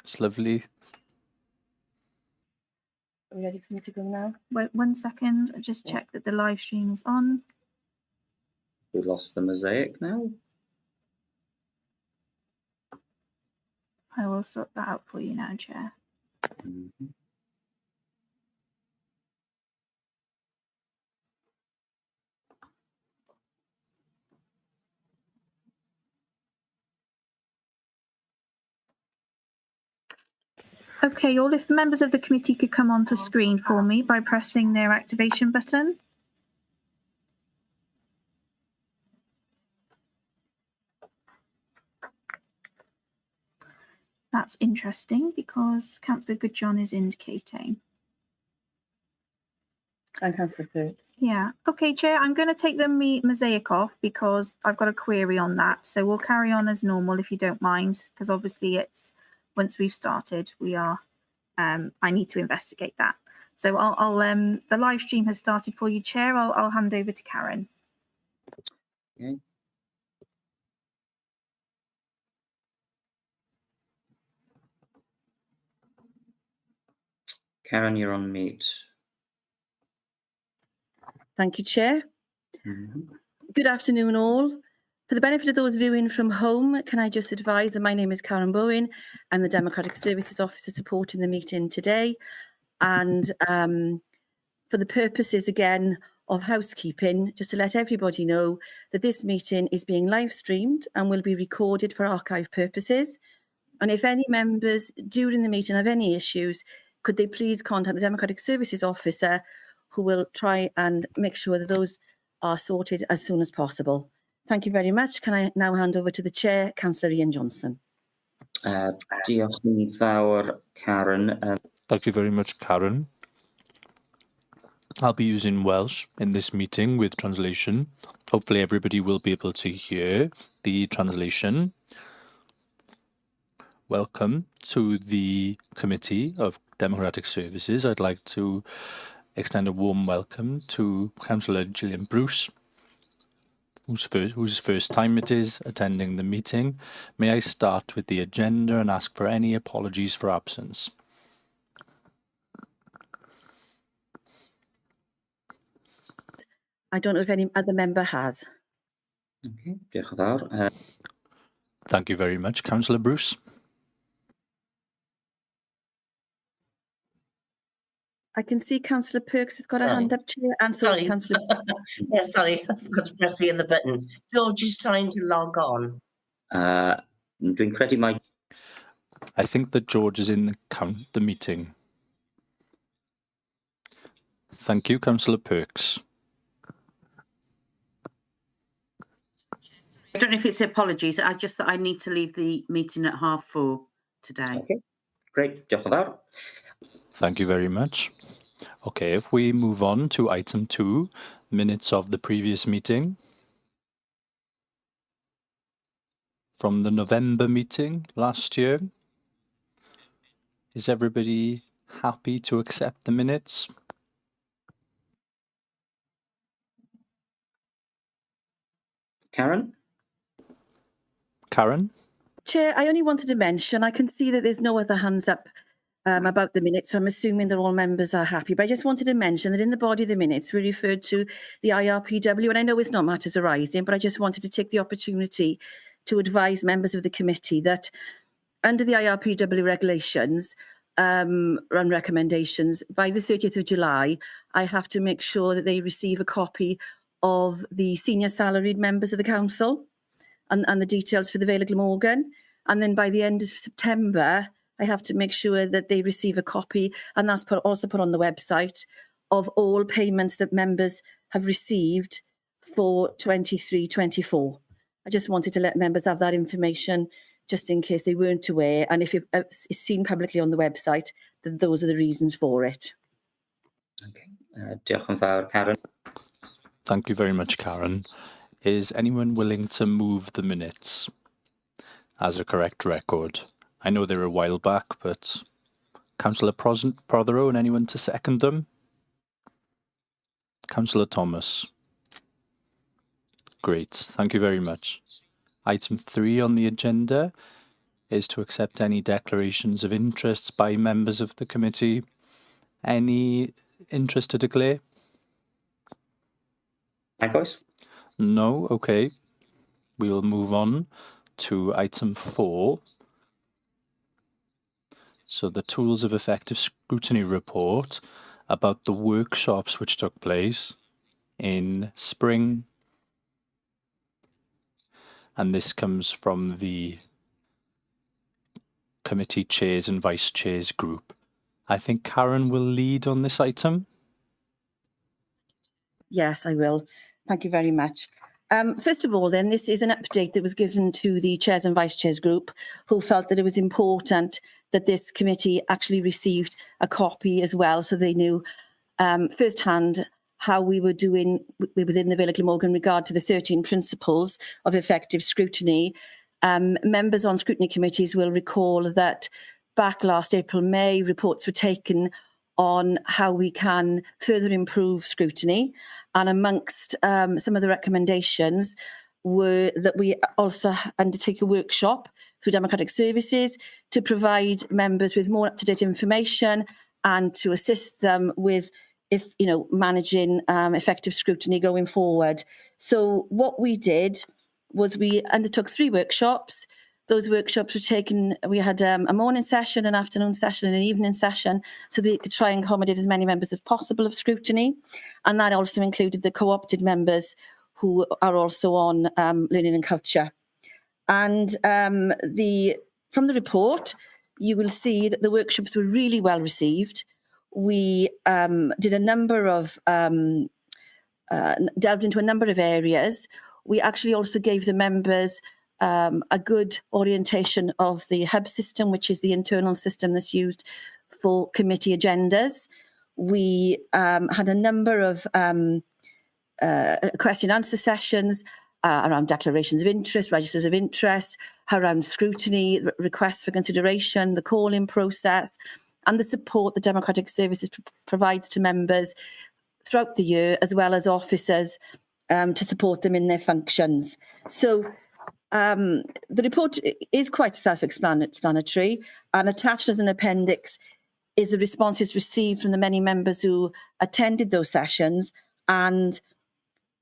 It's lovely. Are we ready for me to go now? Wait 1 second. I just check that the live stream is on. We lost the mosaic now. I will sort that out for you now, Chair. Mhm. Okay, all if the members of the committee could come onto screen for me by pressing their activation button. That's interesting because Councillor Goodjohn is indicating. And Councillor Perks. Yeah. Okay, Chair, I'm going to take the mosaic off because I've got a query on that. So we'll carry on as normal if you don't mind, because obviously it's once we've started, we are. I need to investigate that. So I'll the live stream has started for you, Chair. I'll hand over to Karen. Okay. Karen, you're on mute. Thank you, Chair. Mhm. Good afternoon, all. For the benefit of those viewing from home, can I just advise that my name is Karen Bowen. I'm the Democratic Services Officer supporting the meeting today. And for the purposes, again, of housekeeping, just to let everybody know that this meeting is being live streamed and will be recorded for archive purposes. And if any members during the meeting have any issues, could they please contact the Democratic Services Officer, who will try and make sure that those are sorted as soon as possible. Thank you very much. Can I now hand over to the Chair, Councillor Ian Johnson. Diolch yn fawr, Karen. Thank you very much, Karen. I'll be using Welsh in this meeting with translation. Hopefully everybody will be able to hear the translation. Welcome to the Committee of Democratic Services. I'd like to extend a warm welcome to Councillor Gillian Bruce, whose first time it is attending the meeting. May I start with the agenda and ask for any apologies for absence? I don't know if any other member has. Okay, diolch yn fawr. Thank you very much, Councillor Bruce. I can see Councillor Perks has got a hand up, Chair. And so Sorry. Councillor. Yeah, sorry, I've got to press the other button. George is trying to log on. Dwi'n credu mai I think that George is in the meeting. Thank you, Councillor Perks. I don't know if it's apologies. I just that I need to leave the meeting at 4:30 today. Okay, great, diolch yn fawr. Thank you very much. Okay, if we move on to item 2, minutes of the previous meeting. From the November meeting last year. Is everybody happy to accept the minutes? Karen? Karen? Chair, I only wanted to mention, I can see that there's no other hands up about the minutes, so I'm assuming that all members are happy. But I just wanted to mention that in the body of the minutes, we referred to the IRPW, and I know it's not matters arising, but I just wanted to take the opportunity to advise members of the committee that under the IRPW regulations and recommendations, by the 30th of July, I have to make sure that they receive a copy of the senior salaried members of the council and the details for the Vale of Glamorgan. And then by the end of September, I have to make sure that they receive a copy, and that's also put on the website, of all payments that members have received for 23-24. I just wanted to let members have that information just in case they weren't aware, and if it's seen publicly on the website, then those are the reasons for it. Okay, diolch yn fawr, Karen. Thank you very much, Karen. Is anyone willing to move the minutes as a correct record? I know they're a while back, but Councillor Prothero, and anyone to second them? Councillor Thomas. Great, thank you very much. Item 3 on the agenda is to accept any declarations of interests by members of the committee. Any interest to declare? Nagoes? No? Okay. We'll move on to item 4. So the Tools of Effective Scrutiny report about the workshops which took place in spring. And this comes from the committee chairs and vice chairs group. I think Karen will lead on this item. Yes, I will. Thank you very much. First of all, then, this is an update that was given to the chairs and vice chairs group, who felt that it was important that this committee actually received a copy as well, so they knew firsthand how we were doing within the Villa Glamorgan in regard to the 13 principles of effective scrutiny. Members on scrutiny committees will recall that back last April, May, reports were taken on how we can further improve scrutiny. And amongst some of the recommendations were that we also undertake a workshop through Democratic Services to provide members with more up-to-date information and to assist them with managing effective scrutiny going forward. So what we did was we undertook 3 workshops. Those workshops were taken, we had a morning session, an afternoon session and an evening session so that we could try and accommodate as many members as possible of scrutiny. And that also included the co-opted members who are also on learning and culture. And from the report, you will see that the workshops were really well received. We did a number of, delved into a number of areas. We actually also gave the members a good orientation of the hub system, which is the internal system that's used for committee agendas. We had a number of question and answer sessions around declarations of interest, registers of interest, around scrutiny, requests for consideration, the call-in process, and the support the Democratic Services provides to members throughout the year, as well as officers to support them in their functions. So the report is quite self-explanatory, and attached as an appendix is the responses received from the many members who attended those sessions, and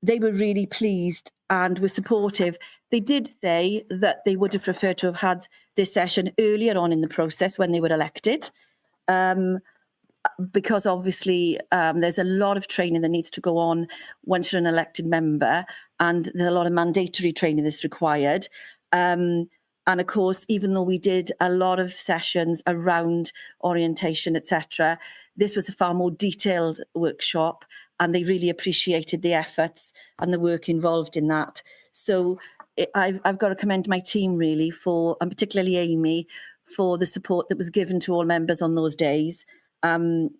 they were really pleased and were supportive. They did say that they would have preferred to have had this session earlier on in the process when they were elected, because obviously there's a lot of training that needs to go on once you're an elected member, and there's a lot of mandatory training that's required. And of course, even though we did a lot of sessions around orientation, etc., this was a far more detailed workshop, and they really appreciated the efforts and the work involved in that. So I've got to commend my team really for, and particularly Amy, for the support that was given to all members on those days. And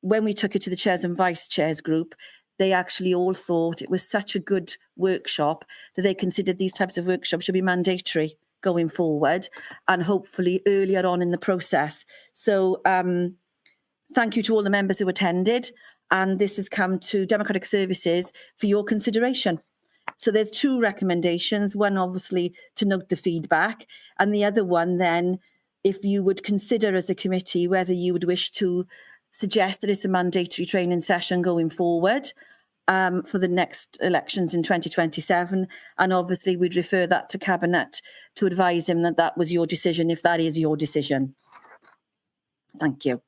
when we took it to the chairs and vice chairs group, they actually all thought it was such a good workshop that they considered these types of workshops should be mandatory going forward, and hopefully earlier on in the process. So thank you to all the members who attended, and this has come to Democratic Services for your consideration. So there's 2 recommendations, one obviously to note the feedback, and the other one then, if you would consider as a committee whether you would wish to suggest that it's a mandatory training session going forward for the next elections in 2027. And obviously we'd refer that to Cabinet to advise him that that was your decision, if that is your decision. Thank you.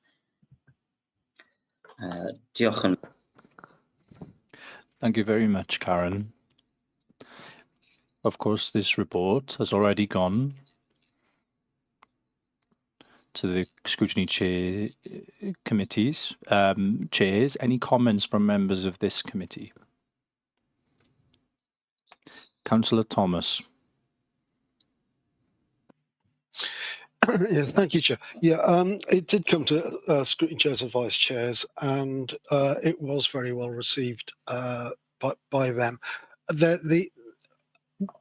Diolch. Thank you very much, Karen. Of course, this report has already gone to the scrutiny committees, chairs. Any comments from members of this committee? Councillor Thomas. Yes, thank you, Chair. Yeah, it did come to scrutiny chairs and vice chairs, and it was very well received by them.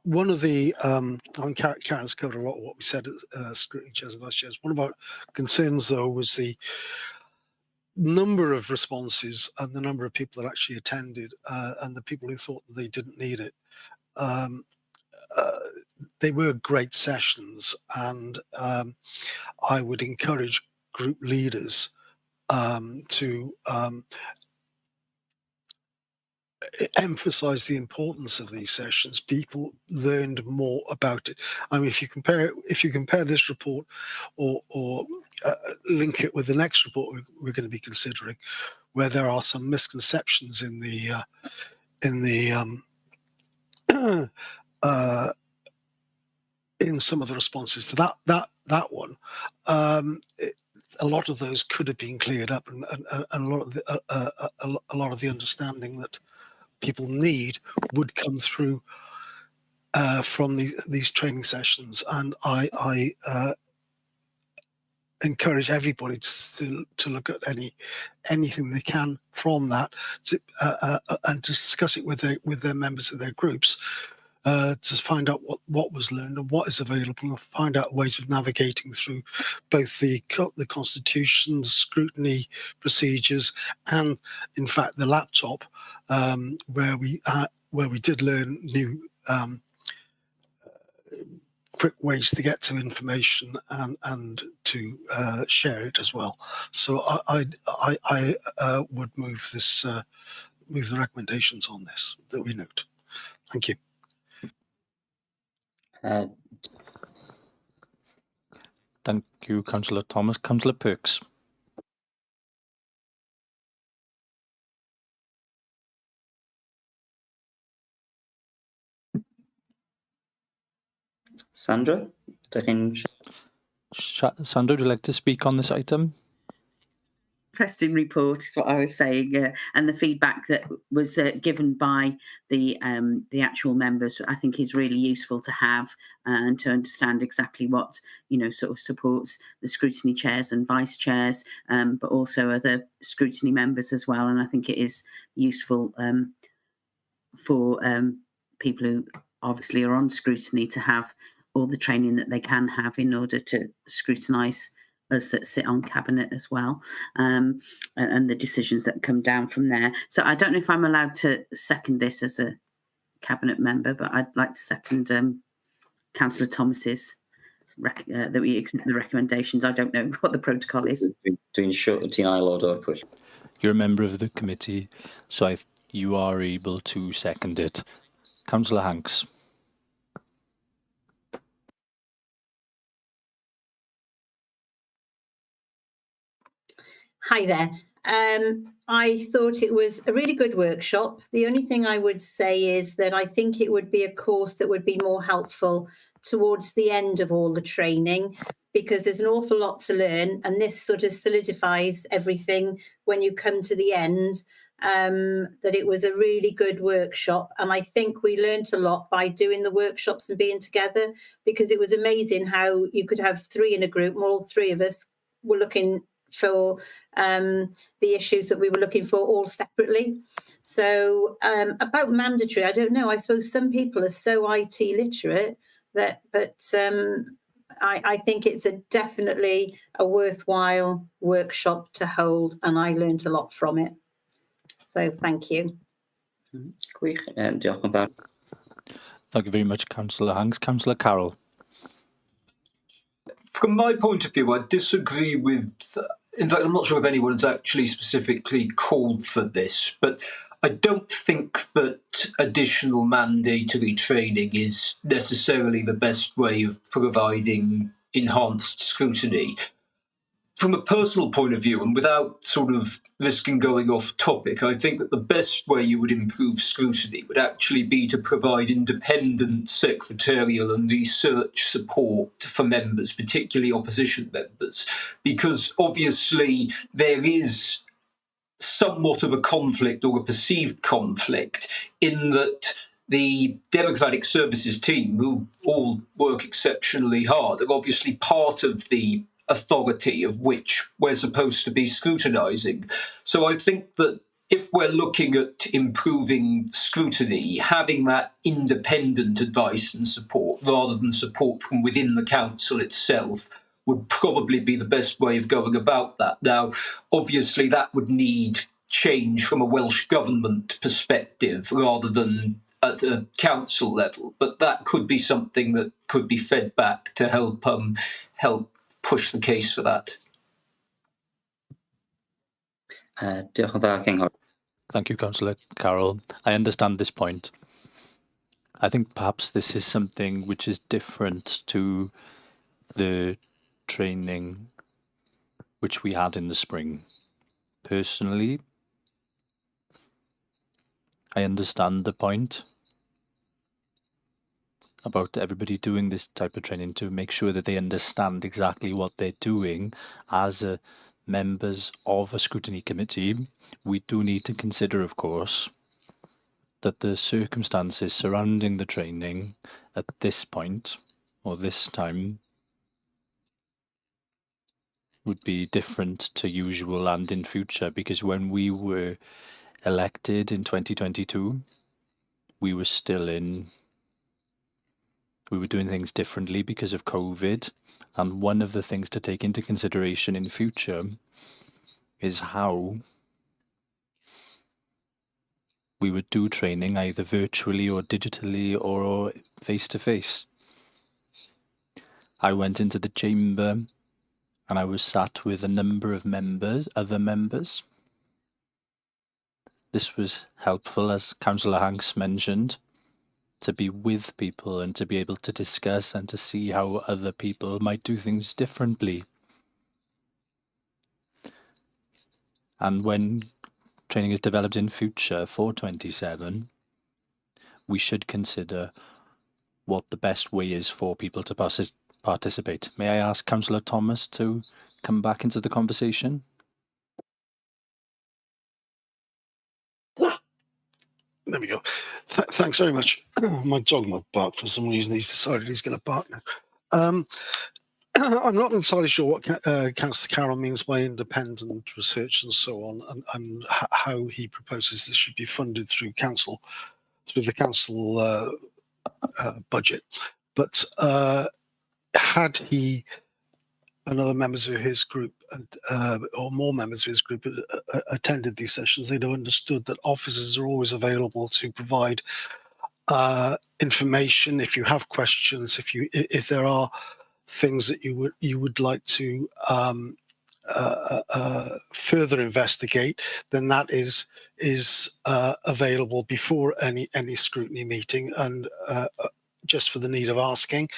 One of the, Karen's covered a lot of what we said at scrutiny chairs and vice chairs. One of our concerns, though, was the number of responses and the number of people that actually attended, and the people who thought that they didn't need it. they were great sessions, and I would encourage group leaders to emphasize the importance of these sessions. People learned more about it. I mean, if you compare this report or link it with the next report we're going to be considering, where there are some misconceptions in the in some of the responses to that one, a lot of those could have been cleared up, and a lot of the understanding that people need would come through from these training sessions. And I encourage everybody to look at anything they can from that, and discuss it with their members of their groups, to find out what was learned and what is available, and find out ways of navigating through both the constitution, scrutiny procedures, and in fact the laptop, where we did learn new quick ways to get to information and to share it as well. So I would move the recommendations on this that we note. Thank you. Thank you, Councillor Thomas. Councillor Perks. Sandra, Sandra, would you like to speak on this item? Interesting report is what I was saying, and the feedback that was given by the actual members, I think, is really useful to have, and to understand exactly what sort of supports the scrutiny chairs and vice chairs, but also other scrutiny members as well. And I think it is useful for people who obviously are on scrutiny to have all the training that they can have in order to scrutinise us that sit on cabinet as well, and the decisions that come down from there. So I don't know if I'm allowed to second this as a cabinet member, but I'd like to second Councillor Thomas's that we accept the recommendations. I don't know what the protocol is. To ensure denial order push. You're a member of the committee, so you are able to second it. Councillor Hanks. Hi there. I thought it was a really good workshop. The only thing I would say is that I think it would be a course that would be more helpful towards the end of all the training, because there's an awful lot to learn, and this sort of solidifies everything when you come to the end, that it was a really good workshop. And I think we learned a lot by doing the workshops and being together, because it was amazing how you could have three in a group, and all three of us were looking for the issues that we were looking for all separately. So about mandatory, I don't know. I suppose some people are so IT literate but I think it's definitely a worthwhile workshop to hold, and I learned a lot from it. So thank you. Diolch yn fawr. Thank you very much, Councillor Hanks. Councillor Carroll. From my point of view, I disagree with, in fact, I'm not sure if anyone's actually specifically called for this, but I don't think that additional mandatory training is necessarily the best way of providing enhanced scrutiny. From a personal point of view, and without sort of risking going off topic, I think that the best way you would improve scrutiny would actually be to provide independent secretarial and research support for members, particularly opposition members, because obviously there is somewhat of a conflict, or a perceived conflict, in that the Democratic Services team, who all work exceptionally hard, are obviously part of the authority of which we're supposed to be scrutinising. So I think that if we're looking at improving scrutiny, having that independent advice and support rather than support from within the council itself would probably be the best way of going about that. Now, obviously, that would need change from a Welsh Government perspective rather than at a council level, but that could be something that could be fed back to help push the case for that. Diolch yn fawr, Cynghor. Thank you, Councillor Carroll. I understand this point. I think perhaps this is something which is different to the training which we had in the spring. Personally, I understand the point about everybody doing this type of training to make sure that they understand exactly what they're doing as members of a scrutiny committee. We do need to consider, of course, that the circumstances surrounding the training at this point or this time would be different to usual and in future, because when we were elected in 2022, we were doing things differently because of COVID. And one of the things to take into consideration in future is how we would do training either virtually or digitally or face to face. I went into the chamber and I was sat with a number of other members. This was helpful, as Councillor Hanks mentioned, to be with people and to be able to discuss and to see how other people might do things differently. And when training is developed in future for 27, we should consider what the best way is for people to participate. May I ask Councillor Thomas to come back into the conversation? There we go. Thanks very much. My dog might bark for some reason. He's decided he's going to bark now. I'm not entirely sure what Councillor Carroll means by independent research and so on, and how he proposes this should be funded through the council budget. But had he and other members of his group, or more members of his group, attended these sessions, they'd have understood that officers are always available to provide information if you have questions, if there are things that you would like to further investigate, then that is available before any scrutiny meeting, and just for the need of asking.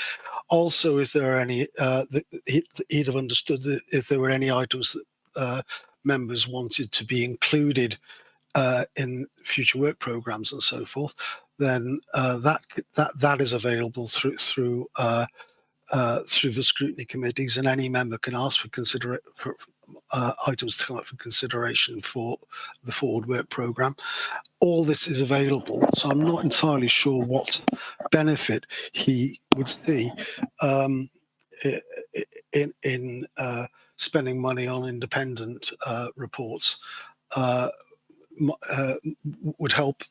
Also, if there are any, he'd have understood that if there were any items that members wanted to be included in future work programs and so forth, then that is available through the scrutiny committees, and any member can ask for items to come up for consideration for the forward work programme. All this is available, so I'm not entirely sure what benefit he would see in spending money on independent reports. Would help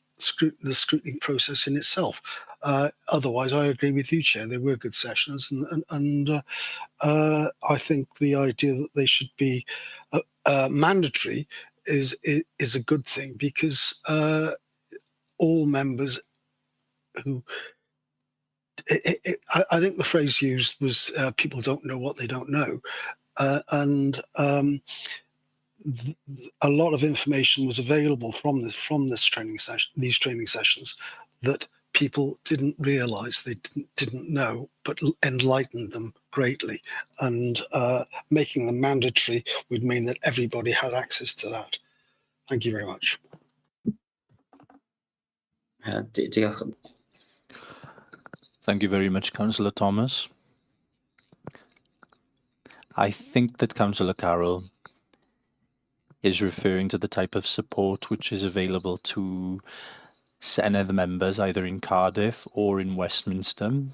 the scrutiny process in itself. Otherwise, I agree with you, Chair. They were good sessions, and I think the idea that they should be mandatory is a good thing, because all members who I think the phrase used was people don't know what they don't know, and a lot of information was available from this training session, these training sessions, that people didn't realise they didn't know, but enlightened them greatly. And making them mandatory would mean that everybody had access to that. Thank you very much. Diolch. Thank you very much, Councillor Thomas. I think that Councillor Carroll is referring to the type of support which is available to Senedd members either in Cardiff or in Westminster,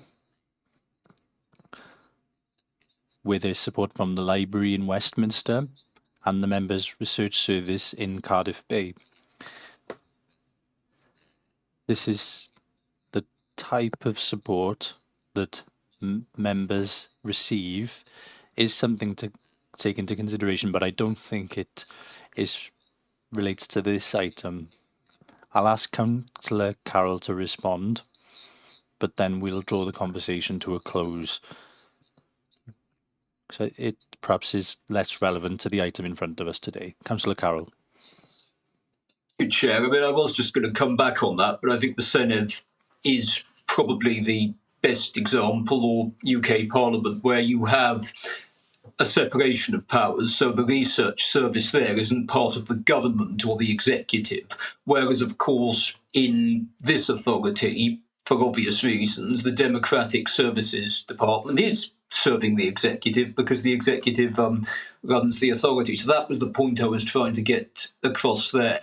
where there's support from the library in Westminster and the members' research service in Cardiff Bay. This is the type of support that members receive, is something to take into consideration, but I don't think it relates to this item. I'll ask Councillor Carroll to respond, but then we'll draw the conversation to a close. So it perhaps is less relevant to the item in front of us today. Councillor Carroll. Chair, I mean, I was just going to come back on that, but I think the Senedd is probably the best example, or UK Parliament, where you have a separation of powers. So the research service there isn't part of the government or the executive, whereas, of course, in this authority, for obvious reasons, the Democratic Services Department is serving the executive because the executive runs the authority. So that was the point I was trying to get across there.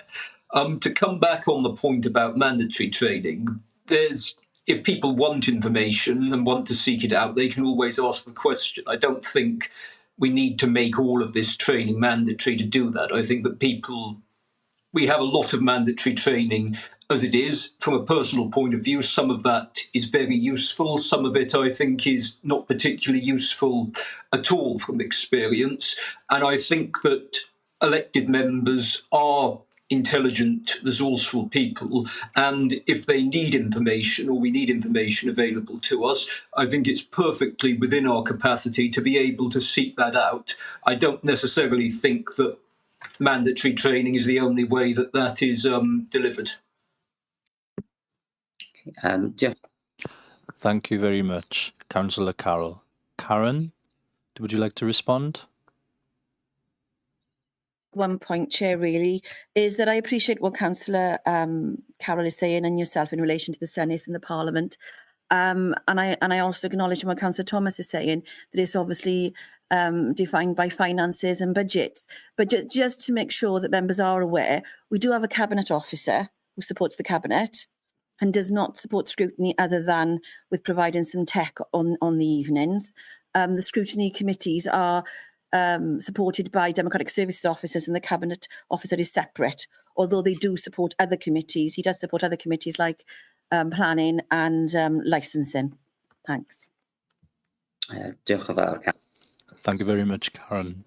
To come back on the point about mandatory training, if people want information and want to seek it out, they can always ask the question. I don't think we need to make all of this training mandatory to do that. I think that we have a lot of mandatory training as it is. From a personal point of view, some of that is very useful. Some of it, I think, is not particularly useful at all from experience. And I think that elected members are intelligent, resourceful people, and if they need information, or we need information available to us, I think it's perfectly within our capacity to be able to seek that out. I don't necessarily think that mandatory training is the only way that is delivered. Thank you very much, Councillor Carroll. Karen, would you like to respond? One point, Chair, really, is that I appreciate what Councillor Carroll is saying and yourself in relation to the Senedd and the Parliament. And I also acknowledge what Councillor Thomas is saying, that it's obviously defined by finances and budgets. But just to make sure that members are aware, we do have a Cabinet Officer who supports the Cabinet and does not support scrutiny other than with providing some tech on the evenings. The scrutiny committees are supported by Democratic Services officers, and the Cabinet Officer is separate, although they do support other committees. He does support other committees like planning and licensing. Thanks. Thank you very much, Karen.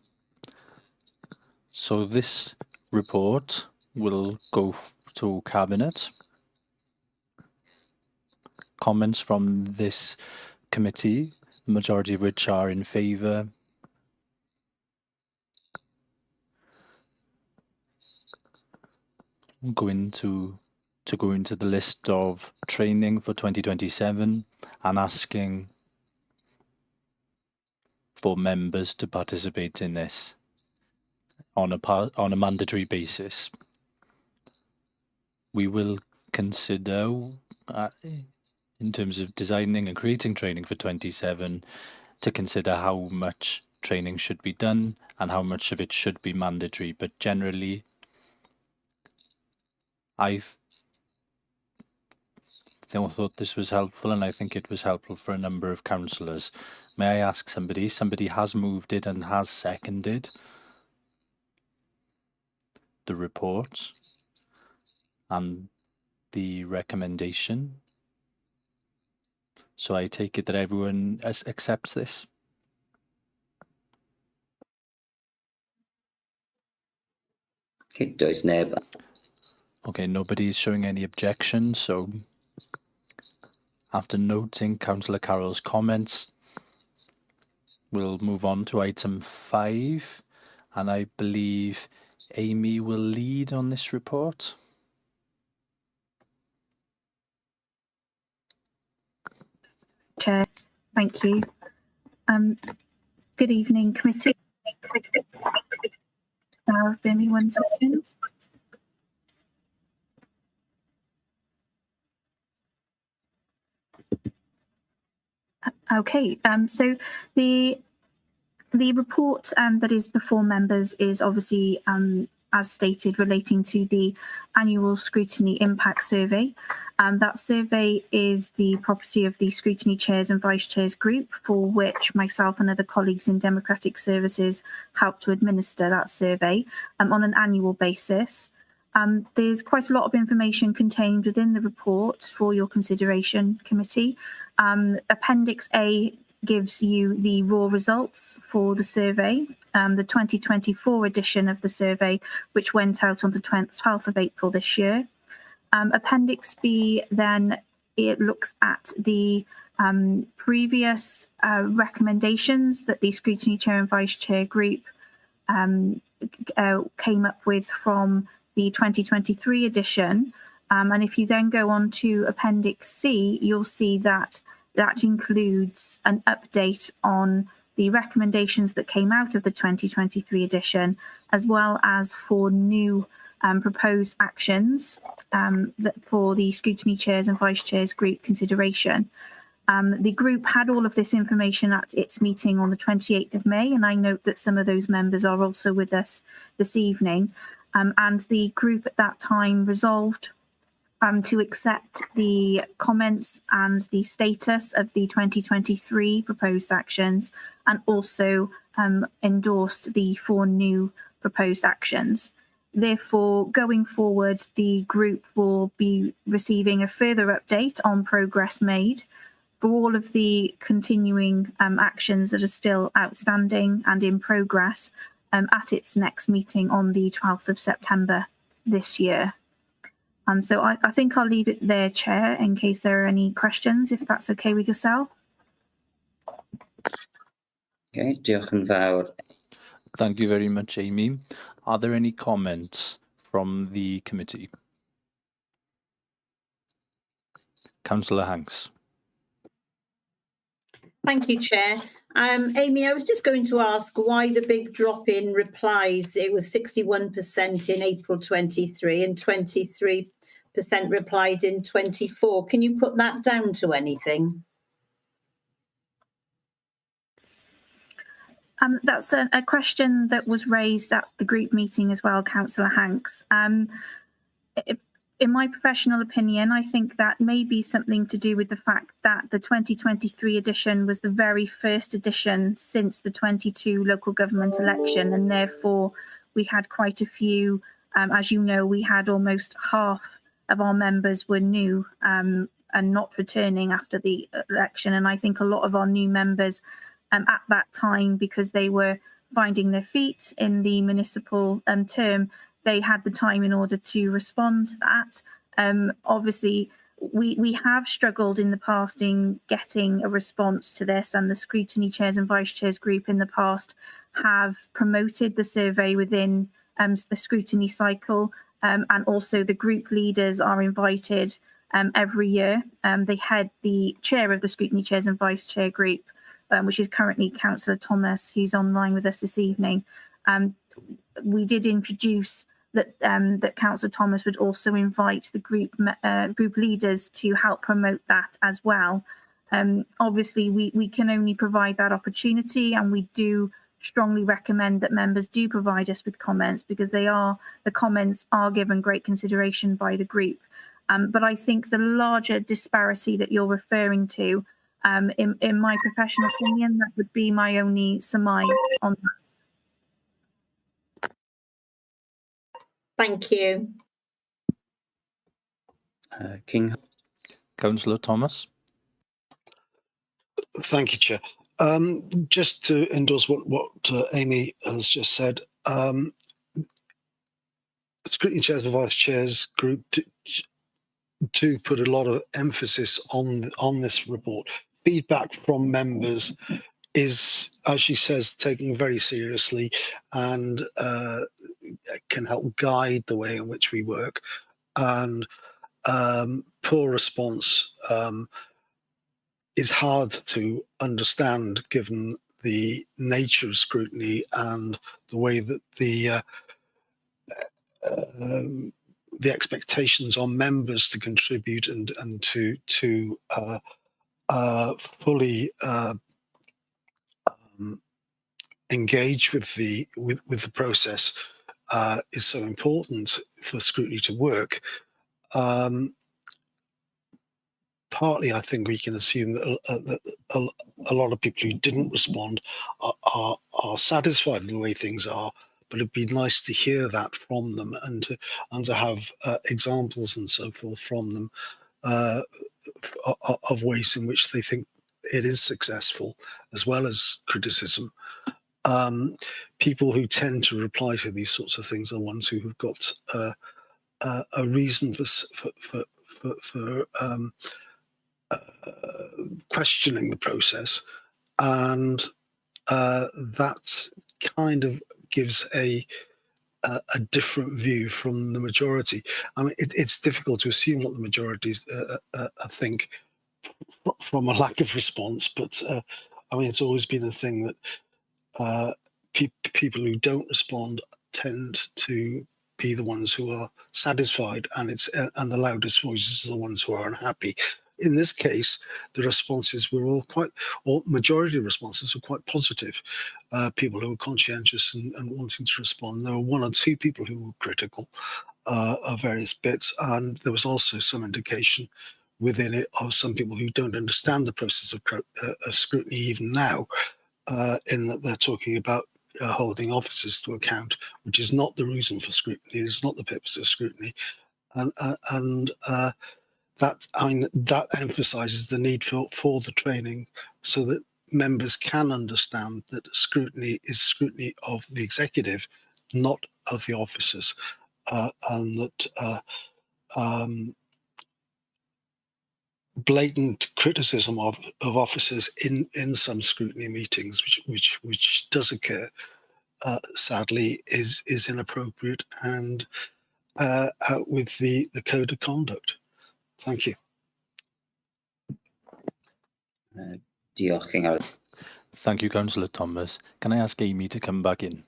So this report will go to Cabinet. Comments from this committee, the majority of which are in favour. Go into the list of training for 2027 and asking for members to participate in this on a mandatory basis. We will consider in terms of designing and creating training for 27 to consider how much training should be done and how much of it should be mandatory, but generally I thought this was helpful, and I think it was helpful for a number of councillors. May I ask somebody? Somebody has moved it and has seconded the report and the recommendation. So I take it that everyone accepts this. Okay, nobody is showing any objection, so after noting Councillor Carroll's comments, we'll move on to item 5, and I believe Amy will lead on this report. Chair, thank you. Good evening, committee. Bear me 1 second. Okay, so the report that is before members is obviously, as stated, relating to the annual scrutiny impact survey. That survey is the property of the scrutiny chairs and vice chairs group, for which myself and other colleagues in Democratic Services help to administer that survey on an annual basis. There's quite a lot of information contained within the report for your consideration, committee. Appendix A gives you the raw results for the survey, the 2024 edition of the survey, which went out on the 12th of April this year. Appendix B, then it looks at the previous recommendations that the Scrutiny Chair and Vice Chair group came up with from the 2023 edition. And if you then go on to Appendix C, you'll see that that includes an update on the recommendations that came out of the 2023 edition, as well as 4 new proposed actions that for the Scrutiny Chairs and Vice Chairs group consideration. The group had all of this information at its meeting on the 28th of May, and I note that some of those members are also with us this evening. And the group at that time resolved to accept the comments and the status of the 2023 proposed actions, and also endorsed the 4 new proposed actions. Therefore, going forward, the group will be receiving a further update on progress made for all of the continuing actions that are still outstanding and in progress at its next meeting on the 12th of September this year. So I think I'll leave it there, Chair, in case there are any questions, if that's okay with yourself. Okay, diolch yn fawr. Thank you very much, Amy. Are there any comments from the committee? Councillor Hanks. Thank you, Chair. Amy, I was just going to ask why the big drop in replies. It was 61% in April 23 and 23% replied in 24. Can you put that down to anything? That's a question that was raised at the group meeting as well, Councillor Hanks. In my professional opinion, I think that may be something to do with the fact that the 2023 edition was the very first edition since the 22 local government election, and therefore we had quite a few, as you know, we had almost half of our members were new and not returning after the election. And I think a lot of our new members at that time, because they were finding their feet in the municipal term, they had the time in order to respond to that. Obviously, we have struggled in the past in getting a response to this, and the Scrutiny Chairs and Vice Chairs group in the past have promoted the survey within the scrutiny cycle, and also the group leaders are invited every year. They had the chair of the Scrutiny Chairs and Vice Chair group, which is currently Councillor Thomas, who's online with us this evening. We did introduce that Councillor Thomas would also invite the group leaders to help promote that as well. Obviously, we can only provide that opportunity, and we do strongly recommend that members do provide us with comments, because the comments are given great consideration by the group. But I think the larger disparity that you're referring to, in my professional opinion, that would be my only surmise on that. Thank you. King. Councillor Thomas. Thank you, Chair. Just to endorse what Amy has just said, Scrutiny Chairs and Vice Chairs group do put a lot of emphasis on this report. Feedback from members is, as she says, taken very seriously, and can help guide the way in which we work. And poor response is hard to understand, given the nature of scrutiny and the way that the expectations on members to contribute and to fully engage with the process is so important for scrutiny to work. Partly, I think we can assume that a lot of people who didn't respond are satisfied with the way things are, but it'd be nice to hear that from them, and to have examples and so forth from them of ways in which they think it is successful, as well as criticism. People who tend to reply to these sorts of things are ones who have got a reason for questioning the process, and that kind of gives a different view from the majority. I mean, it's difficult to assume what the majority think from a lack of response, but I mean, it's always been a thing that people who don't respond tend to be the ones who are satisfied, and and the loudest voices are the ones who are unhappy. In this case, the responses were majority of responses were quite positive. People who were conscientious and wanting to respond. There were one or two people who were critical of various bits, and there was also some indication within it of some people who don't understand the process of scrutiny even now, in that they're talking about holding officers to account, which is not the reason for scrutiny. It's not the purpose of scrutiny, and that emphasises the need for the training, so that members can understand that scrutiny is scrutiny of the executive, not of the officers, and that blatant criticism of officers in some scrutiny meetings, which does occur, sadly, is inappropriate and out with the code of conduct. Thank you. Diolch, Cynghorydd. Thank you, Councillor Thomas. Can I ask Amy to come back in?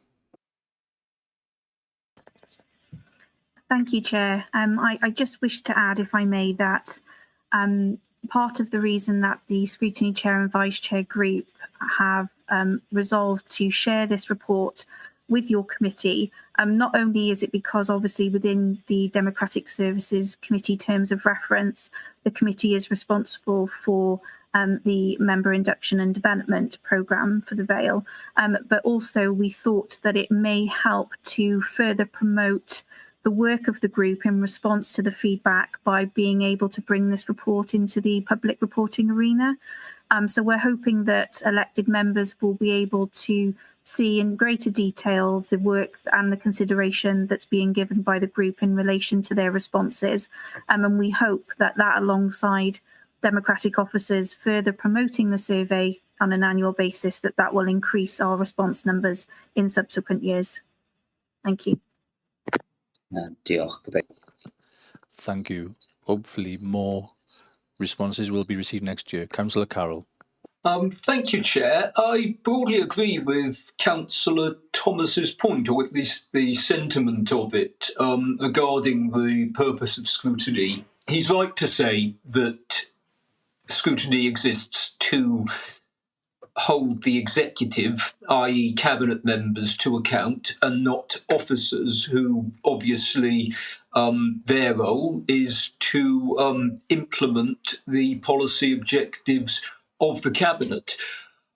Thank you, Chair. I just wish to add, if I may, that part of the reason that the Scrutiny Chair and Vice Chair group have resolved to share this report with your committee, not only is it because obviously within the Democratic Services Committee terms of reference, the committee is responsible for the member induction and development programme for the Vale, but also we thought that it may help to further promote the work of the group in response to the feedback by being able to bring this report into the public reporting arena. So we're hoping that elected members will be able to see in greater detail the work and the consideration that's being given by the group in relation to their responses. And we hope that alongside democratic officers further promoting the survey on an annual basis, that will increase our response numbers in subsequent years. Thank you. Diolch. Thank you. Hopefully more responses will be received next year. Councillor Carroll. Thank you, Chair. I broadly agree with Councillor Thomas's point, or at least the sentiment of it, regarding the purpose of scrutiny. He's right to say that scrutiny exists to hold the executive, i.e. cabinet members, to account, and not officers who obviously their role is to implement the policy objectives of the cabinet.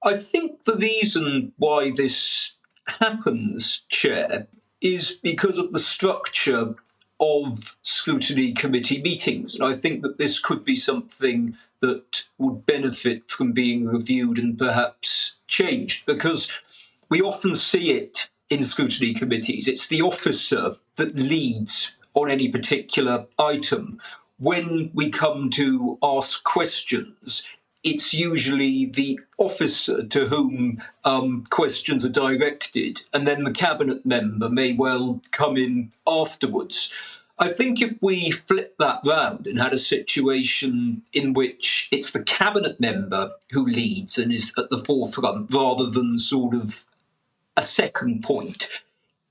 I think the reason why this happens, Chair, is because of the structure of scrutiny committee meetings. And I think that this could be something that would benefit from being reviewed and perhaps changed, because we often see it in scrutiny committees. It's the officer that leads on any particular item. When we come to ask questions, it's usually the officer to whom questions are directed, and then the cabinet member may well come in afterwards. I think if we flip that round and had a situation in which it's the cabinet member who leads and is at the forefront rather than sort of a second point,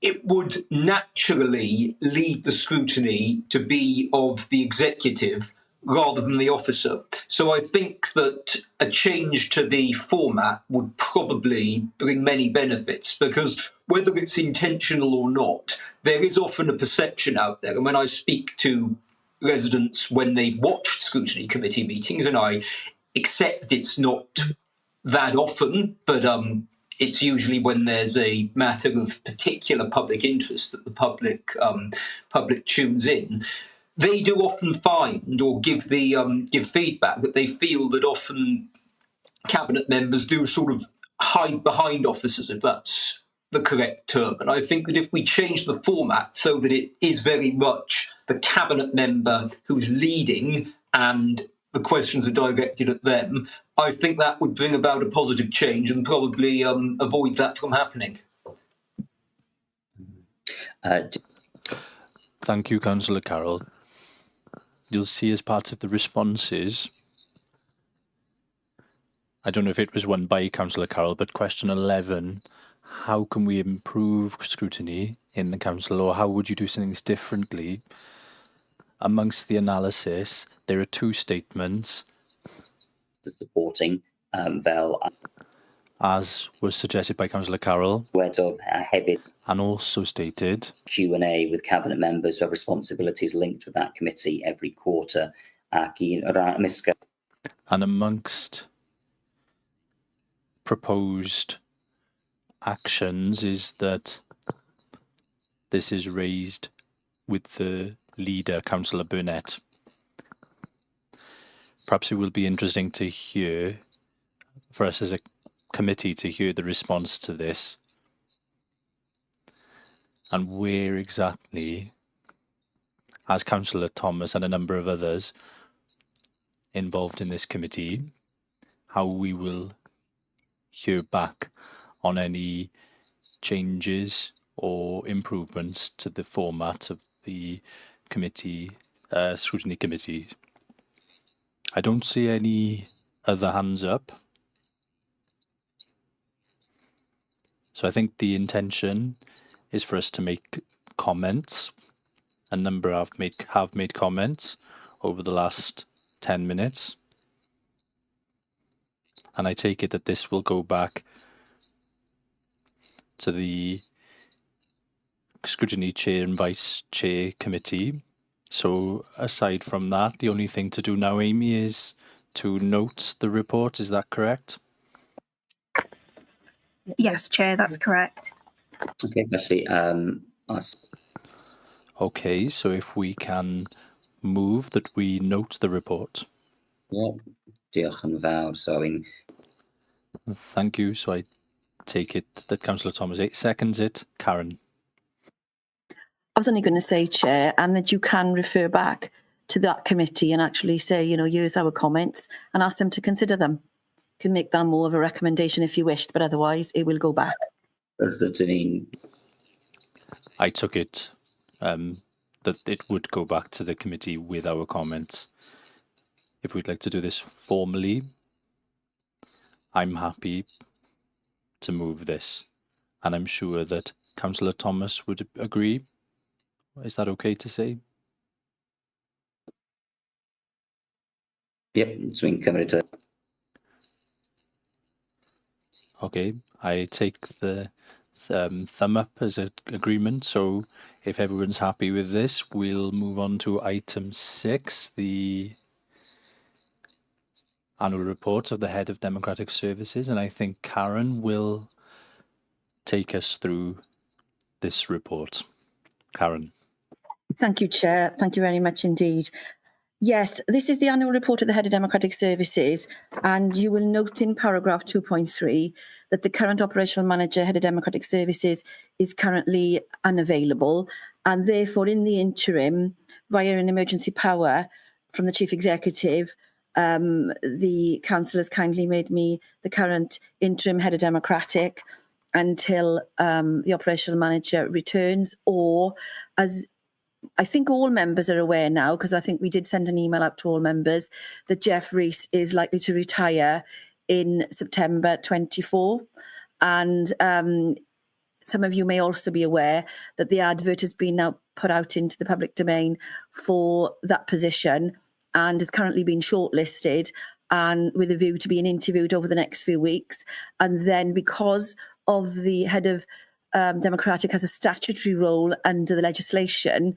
it would naturally lead the scrutiny to be of the executive rather than the officer. So I think that a change to the format would probably bring many benefits, because whether it's intentional or not, there is often a perception out there. And when I speak to residents when they've watched scrutiny committee meetings, and I accept it's not that often, but it's usually when there's a matter of particular public interest that the public tunes in. They do often find or give feedback that they feel that often cabinet members do sort of hide behind officers, if that's the correct term. And I think that if we change the format so that it is very much the cabinet member who's leading and the questions are directed at them, I think that would bring about a positive change and probably avoid that from happening. Thank you, Councillor Carroll. You'll see as part of the responses, I don't know if it was one by Councillor Carroll, but question 11, how can we improve scrutiny in the council, or how would you do things differently? Amongst the analysis, there are two statements. Supporting fel as was suggested by Councillor Carroll, wedodd hefyd and also stated Q&A with cabinet members who have responsibilities linked with that committee every quarter ac and amongst proposed actions is that this is raised with the leader, Councillor Burnett. Perhaps it will be interesting to hear, for us as a committee, to hear the response to this and where exactly, as Councillor Thomas and a number of others involved in this committee, how we will hear back on any changes or improvements to the format of the committee, scrutiny committee. I don't see any other hands up. So I think the intention is for us to make comments. A number have made comments over the last 10 minutes. And I take it that this will go back to the scrutiny chair and vice chair committee. So aside from that, the only thing to do now, Amy, is to note the report. Is that correct? Yes, Chair, that's correct. Okay, felly Okay, so if we can move that we note the report. diolch yn fawr. So Thank you. So I take it that Councillor Thomas seconds it. Karen. I was only going to say, Chair, and that you can refer back to that committee and actually say, you know, here's our comments and ask them to consider them. You can make that more of a recommendation if you wished, but otherwise it will go back. I took it that it would go back to the committee with our comments. If we'd like to do this formally, I'm happy to move this, and I'm sure that Councillor Thomas would agree. Is that okay to say? Yep, swing cymryd to. Okay, I take the thumb up as an agreement. So if everyone's happy with this, we'll move on to item 6, the annual report of the Head of Democratic Services. And I think Karen will take us through this report. Karen. Thank you, Chair. Thank you very much indeed. Yes, this is the annual report of the Head of Democratic Services, and you will note in paragraph 2.3 that the current operational manager, Head of Democratic Services, is currently unavailable, and therefore in the interim, via an emergency power from the Chief Executive, the Council has kindly made me the current interim Head of Democratic until the operational manager returns, or as I think all members are aware now, because I think we did send an email out to all members, that Jeff Rees is likely to retire in September 24. And some of you may also be aware that the advert has been now put out into the public domain for that position and is currently being shortlisted and with a view to being interviewed over the next few weeks. And then because of the Head of Democratic has a statutory role under the legislation,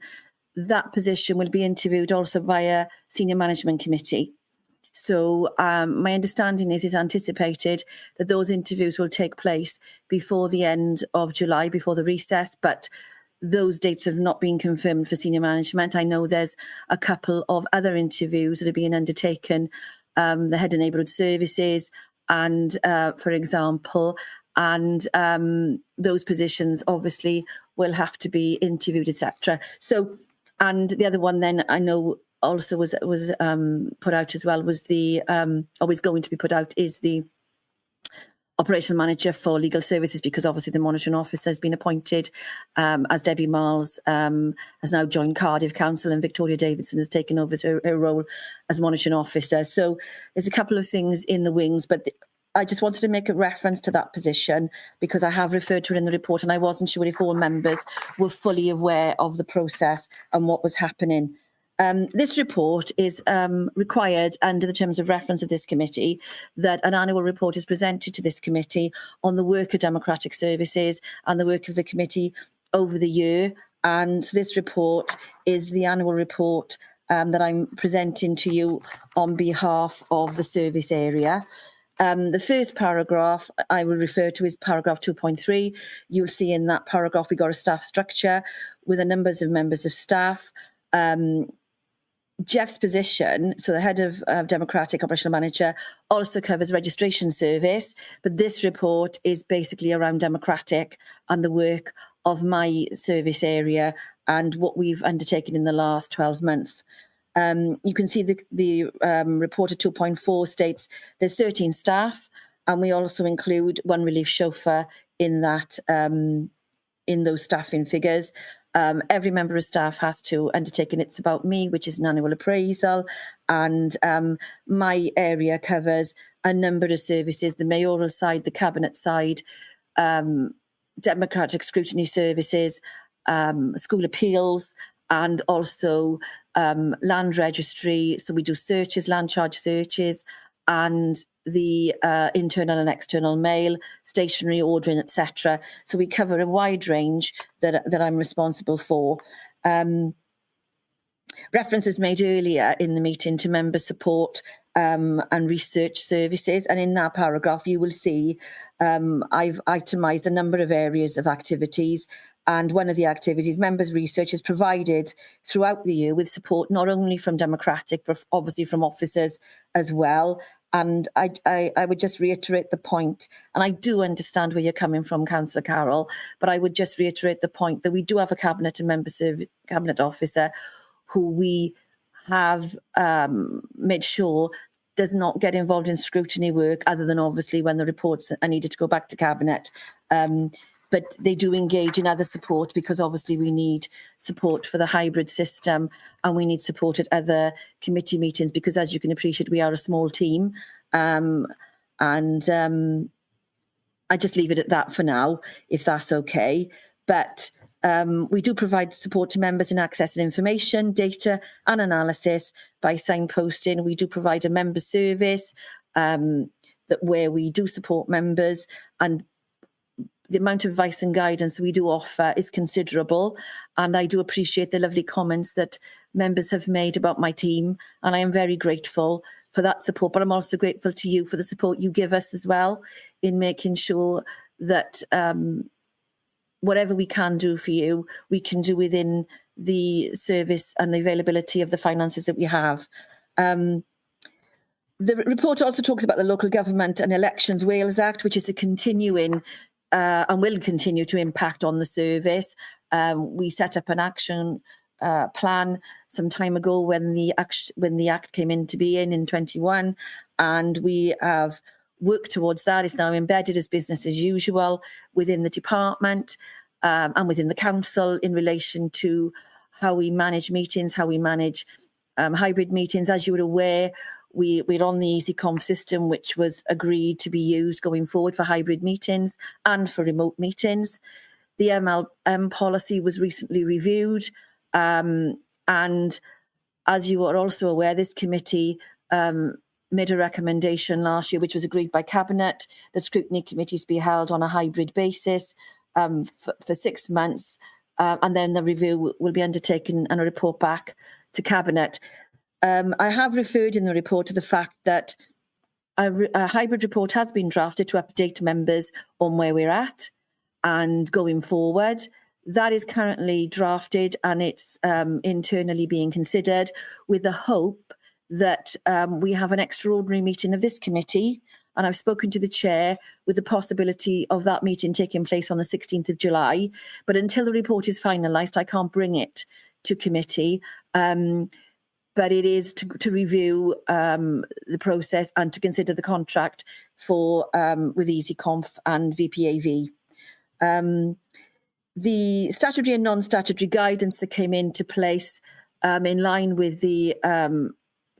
that position will be interviewed also via Senior Management Committee. So my understanding is it's anticipated that those interviews will take place before the end of July, before the recess, but those dates have not been confirmed for senior management. I know there's a couple of other interviews that are being undertaken, the Head of Neighbourhood Services and, for example, and those positions obviously will have to be interviewed, etc. So And the other one then I know also was put out as well was the always going to be put out is the operational manager for legal services, because obviously the monitoring officer has been appointed, as Debbie Miles has now joined Cardiff Council, and Victoria Davidson has taken over her role as monitoring officer. So there's a couple of things in the wings, but I just wanted to make a reference to that position because I have referred to it in the report, and I wasn't sure if all members were fully aware of the process and what was happening. This report is required under the terms of reference of this committee that an annual report is presented to this committee on the work of democratic services and the work of the committee over the year. And this report is the annual report that I'm presenting to you on behalf of the service area. The first paragraph I will refer to is paragraph 2.3. You'll see in that paragraph we got a staff structure with the numbers of members of staff. Jeff's position, so the head of Democratic Operational Manager, also covers registration service, but this report is basically around Democratic and the work of my service area and what we've undertaken in the last 12 months. You can see the report at 2.4 states there's 13 staff, and we also include one relief chauffeur in that in those staffing figures. Every member of staff has to undertake an It's About Me, which is an annual appraisal, and my area covers a number of services: the mayoral side, the cabinet side, democratic scrutiny services, school appeals, and also land registry. So we do searches, land charge searches, and the internal and external mail, stationery ordering, etc. So we cover a wide range that I'm responsible for. Reference was made earlier in the meeting to member support and research services, and in that paragraph you will see I've itemised a number of areas of activities, and one of the activities, members' research, is provided throughout the year with support not only from Democratic but obviously from officers as well. And I would just reiterate the point, and I do understand where you're coming from, Councillor Carroll, but I would just reiterate the point that we do have a cabinet and cabinet officer who we have made sure does not get involved in scrutiny work, other than obviously when the reports are needed to go back to cabinet. But they do engage in other support, because obviously we need support for the hybrid system and we need support at other committee meetings, because as you can appreciate, we are a small team. I just leave it at that for now, if that's okay. But we do provide support to members in accessing information, data and analysis by signposting. We do provide a member service where we do support members, and the amount of advice and guidance we do offer is considerable. And I do appreciate the lovely comments that members have made about my team, and I am very grateful for that support. But I'm also grateful to you for the support you give us as well in making sure that whatever we can do for you, we can do within the service and the availability of the finances that we have. The report also talks about the Local Government and Elections Wales Act, which is a continuing and will continue to impact on the service. We set up an action plan some time ago when the Act came into being in 21, and we have worked towards that. It's now embedded as business as usual within the department and within the council in relation to how we manage meetings, how we manage hybrid meetings. As you were aware, we're on the EasyCom system, which was agreed to be used going forward for hybrid meetings and for remote meetings. The MLM policy was recently reviewed. And as you are also aware, this committee made a recommendation last year, which was agreed by Cabinet, that scrutiny committees be held on a hybrid basis for 6 months. And then the review will be undertaken and a report back to Cabinet. I have referred in the report to the fact that a hybrid report has been drafted to update members on where we're at and going forward. That is currently drafted and it's internally being considered, with the hope that we have an extraordinary meeting of this committee. And I've spoken to the chair with the possibility of that meeting taking place on the 16th of July. But until the report is finalised, I can't bring it to committee. But it is to review the process and to consider the contract for with EasyConf and VPAV. The statutory and non-statutory guidance that came into place in line with the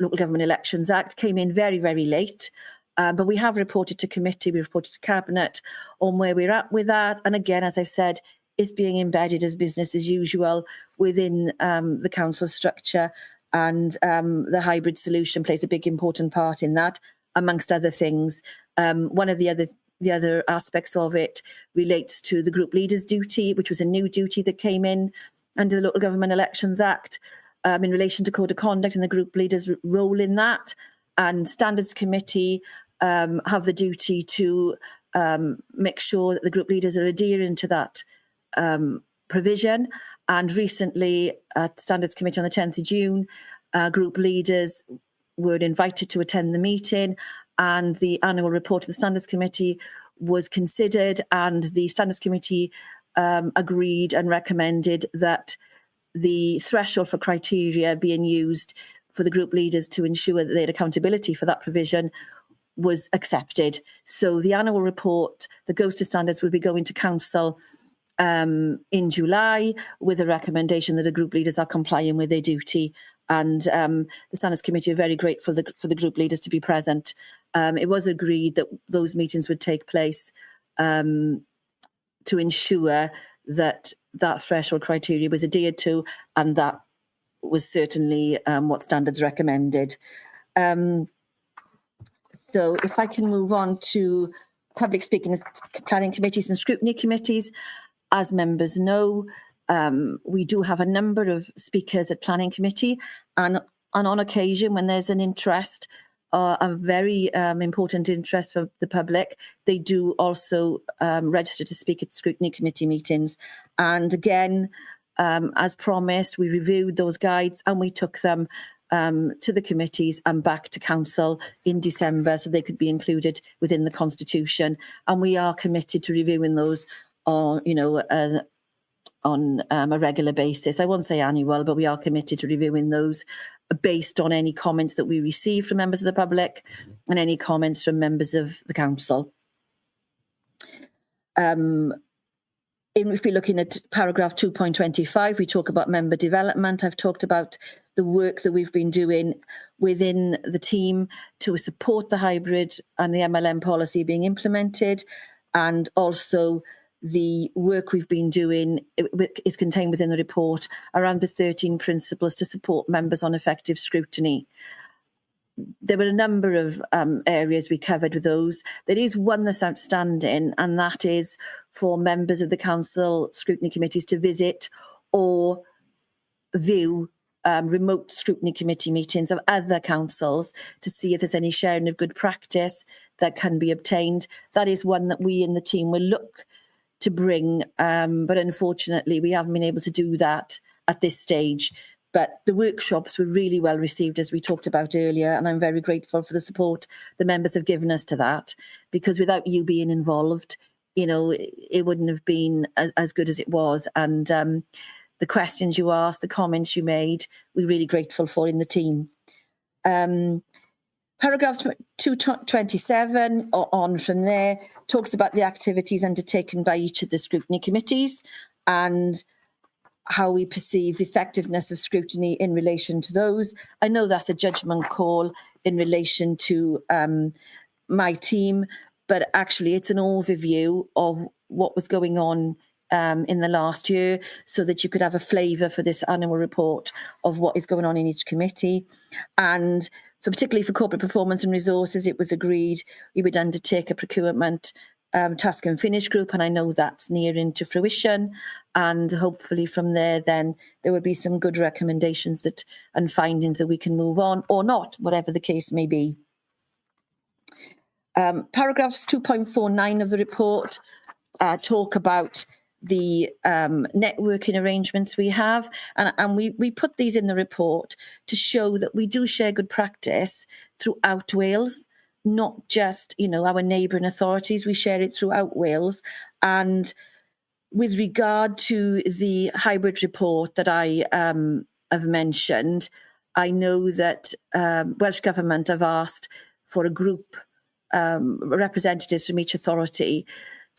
Local Government Elections Act came in very, very late. But we have reported to committee, we've reported to Cabinet on where we're at with that. And again, as I've said, it's being embedded as business as usual within the council structure. And the hybrid solution plays a big important part in that, amongst other things. One of the other aspects of it relates to the group leaders' duty, which was a new duty that came in under the Local Government Elections Act in relation to code of conduct and the group leaders' role in that. And Standards Committee have the duty to make sure that the group leaders are adhering to that provision. And recently, at the Standards Committee on the 10th of June, group leaders were invited to attend the meeting, and the annual report of the Standards Committee was considered, and the Standards Committee agreed and recommended that the threshold for criteria being used for the group leaders to ensure that they had accountability for that provision was accepted. So the annual report that goes to Standards will be going to Council in July with a recommendation that the group leaders are complying with their duty. And the Standards Committee are very grateful for the group leaders to be present. It was agreed that those meetings would take place to ensure that that threshold criteria was adhered to, and that was certainly what Standards recommended. So if I can move on to public speaking, planning committees and scrutiny committees. As members know, we do have a number of speakers at planning committee, and on occasion when there's an interest, a very important interest for the public, they do also register to speak at scrutiny committee meetings. And again, as promised, we reviewed those guides and we took them to the committees and back to council in December so they could be included within the constitution. And we are committed to reviewing those on a regular basis. I won't say annual, but we are committed to reviewing those based on any comments that we receive from members of the public and any comments from members of the council. If we're looking at paragraph 2.25, we talk about member development. I've talked about the work that we've been doing within the team to support the hybrid and the MLM policy being implemented, and also the work we've been doing is contained within the report around the 13 principles to support members on effective scrutiny. There were a number of areas we covered with those. There is one that's outstanding, and that is for members of the council scrutiny committees to visit or view remote scrutiny committee meetings of other councils to see if there's any sharing of good practice that can be obtained. That is one that we in the team will look to bring, but unfortunately we haven't been able to do that at this stage. But the workshops were really well received, as we talked about earlier, and I'm very grateful for the support the members have given us to that, because without you being involved, you know, it wouldn't have been as good as it was. And the questions you asked, the comments you made, we're really grateful for in the team. Paragraph 227 on from there talks about the activities undertaken by each of the scrutiny committees and how we perceive effectiveness of scrutiny in relation to those. I know that's a judgment call in relation to my team, but actually it's an overview of what was going on in the last year, so that you could have a flavour for this annual report of what is going on in each committee. And particularly for corporate performance and resources, it was agreed we would undertake a procurement task and finish group, and I know that's nearing to fruition, and hopefully from there then there will be some good recommendations and findings that we can move on or not, whatever the case may be. Paragraphs 2.49 of the report talk about the networking arrangements we have, and we put these in the report to show that we do share good practice throughout Wales, not just, you know, our neighbouring authorities. We share it throughout Wales, and with regard to the hybrid report that I have mentioned, I know that Welsh Government have asked for a group representatives from each authority.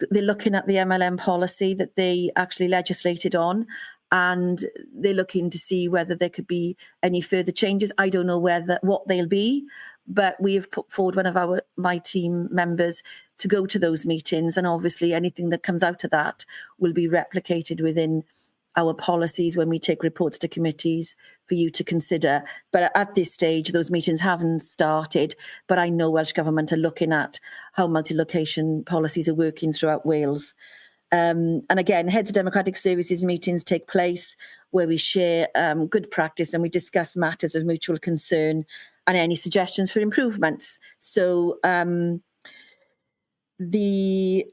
They're looking at the MLM policy that they actually legislated on, and they're looking to see whether there could be any further changes. I don't know what they'll be, but we have put forward one of my team members to go to those meetings, and obviously anything that comes out of that will be replicated within our policies when we take reports to committees for you to consider. But at this stage, those meetings haven't started, but I know Welsh Government are looking at how multi-location policies are working throughout Wales. And again, Heads of Democratic Services meetings take place where we share good practice and we discuss matters of mutual concern and any suggestions for improvements. So the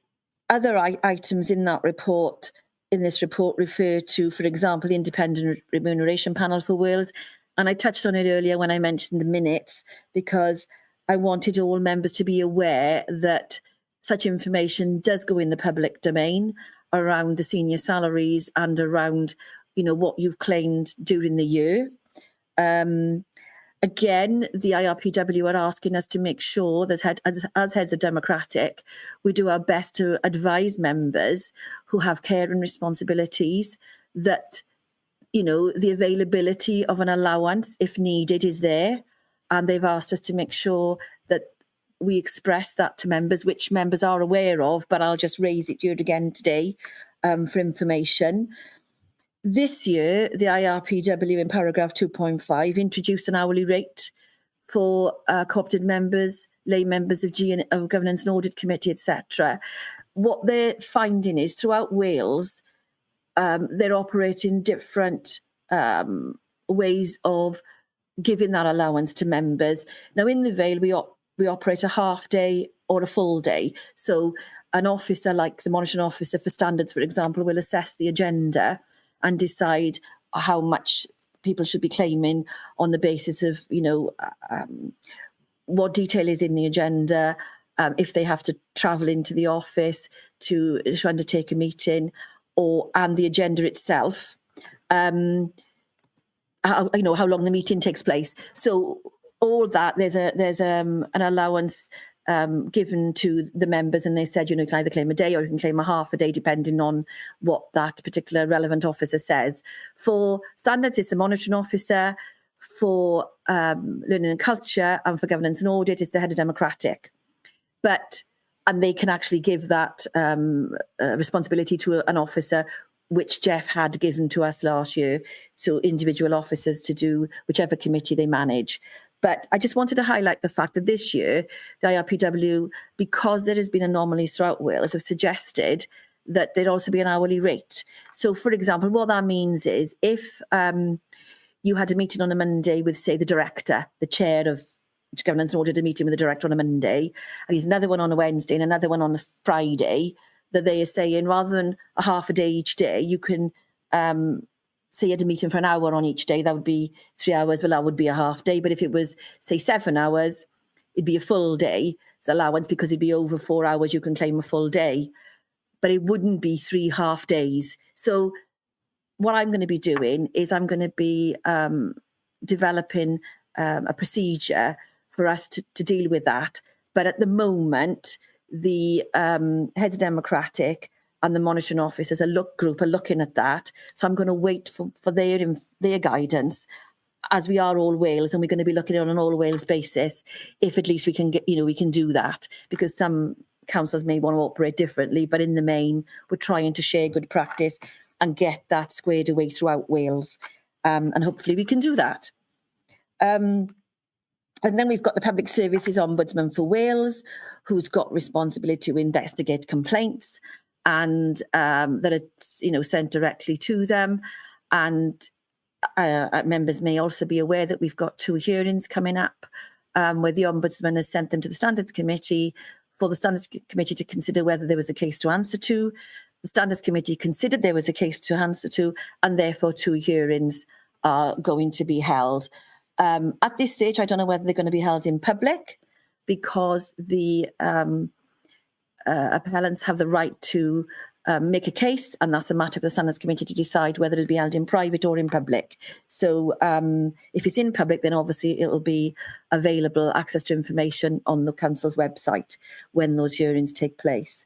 other items in this report refer to, for example, the Independent Remuneration Panel for Wales. And I touched on it earlier when I mentioned the minutes, because I wanted all members to be aware that such information does go in the public domain around the senior salaries and around, what you've claimed during the year. Again, the IRPW are asking us to make sure that as heads of Democratic, we do our best to advise members who have care and responsibilities that, the availability of an allowance, if needed, is there. And they've asked us to make sure that we express that to members, which members are aware of, but I'll just raise it here again today for information. This year, the IRPW in paragraph 2.5 introduced an hourly rate for co-opted members, lay members of Governance and Audit Committee, etc. What they're finding is throughout Wales, they're operating different ways of giving that allowance to members. Now, in the Vale, we operate a half day or a full day. So an officer like the monitoring officer for standards, for example, will assess the agenda and decide how much people should be claiming on the basis of, what detail is in the agenda, if they have to travel into the office to undertake a meeting, and the agenda itself, how long the meeting takes place. So all that, there's an allowance given to the members, and they said, you can either claim a day or you can claim a half a day, depending on what that particular relevant officer says. For standards, it's the monitoring officer. For learning and culture and for governance and audit, it's the head of Democratic. And they can actually give that responsibility to an officer, which Jeff had given to us last year. So individual officers to do whichever committee they manage. But I just wanted to highlight the fact that this year, the IRPW, because there has been anomalies throughout Wales, have suggested that there'd also be an hourly rate. So, for example, what that means is if you had a meeting on a Monday with, say, the director, the chair of Governance and Audit, a meeting with the director on a Monday, and you had another one on a Wednesday and another one on a Friday, that they are saying rather than a half a day each day, you can say you had a meeting for an hour on each day, that would be 3 hours. Well, that would be a half day. But if it was, say, 7 hours, it'd be a full day. It's allowance because it'd be over 4 hours, you can claim a full day. But it wouldn't be 3 half days. So what I'm going to be doing is I'm going to be developing a procedure for us to deal with that. But at the moment, the heads of Democratic and the monitoring office as a group are looking at that. So I'm going to wait for their guidance, as we are all Wales, and we're going to be looking at it on an all Wales basis. If at least we can get, we can do that, because some councils may want to operate differently, but in the main, we're trying to share good practice and get that squared away throughout Wales, and hopefully we can do that. And then we've got the Public Services Ombudsman for Wales, who's got responsibility to investigate complaints and that are sent directly to them. And members may also be aware that we've got 2 hearings coming up where the Ombudsman has sent them to the Standards Committee for the Standards Committee to consider whether there was a case to answer to. The Standards Committee considered there was a case to answer to, and therefore 2 hearings are going to be held. At this stage, I don't know whether they're going to be held in public, because the appellants have the right to make a case, and that's a matter for the Standards Committee to decide whether it'll be held in private or in public. So if it's in public, then obviously it'll be available, access to information on the council's website when those hearings take place.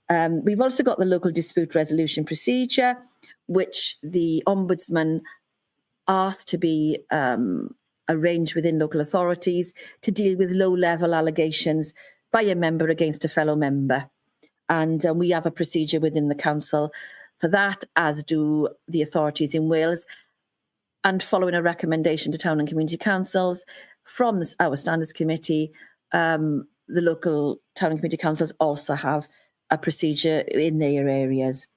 We've also got the local dispute resolution procedure, which the Ombudsman asked to be arranged within local authorities to deal with low-level allegations by a member against a fellow member. And we have a procedure within the council for that, as do the authorities in Wales. And following a recommendation to town and community councils from our Standards Committee, the local town and community councils also have a procedure in their areas.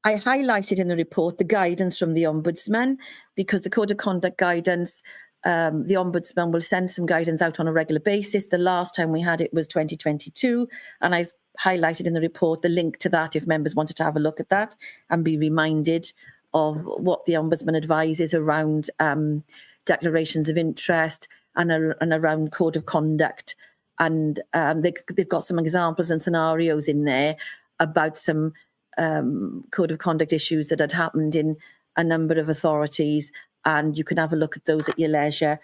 I highlighted in the report the guidance from the Ombudsman, because the Code of Conduct guidance, the Ombudsman will send some guidance out on a regular basis. The last time we had it was 2022, and I've highlighted in the report the link to that if members wanted to have a look at that and be reminded of what the Ombudsman advises around declarations of interest and around Code of Conduct. And they've got some examples and scenarios in there about some Code of Conduct issues that had happened in a number of authorities, and you can have a look at those at your leisure,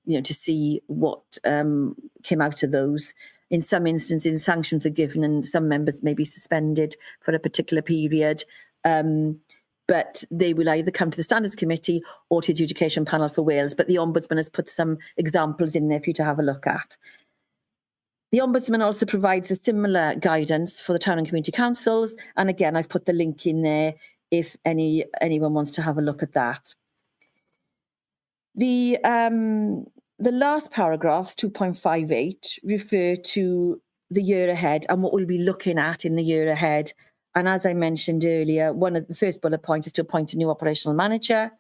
to see what came out of those. In some instances, sanctions are given and some members may be suspended for a particular period, but they will either come to the Standards Committee or to the Adjudication Panel for Wales. But the Ombudsman has put some examples in there for you to have a look at. The Ombudsman also provides a similar guidance for the town and community councils. And again, I've put the link in there if anyone wants to have a look at that. The last paragraphs, 2.58, refer to the year ahead and what we'll be looking at in the year ahead. And as I mentioned earlier, one of the first bullet points is to appoint a new operational manager.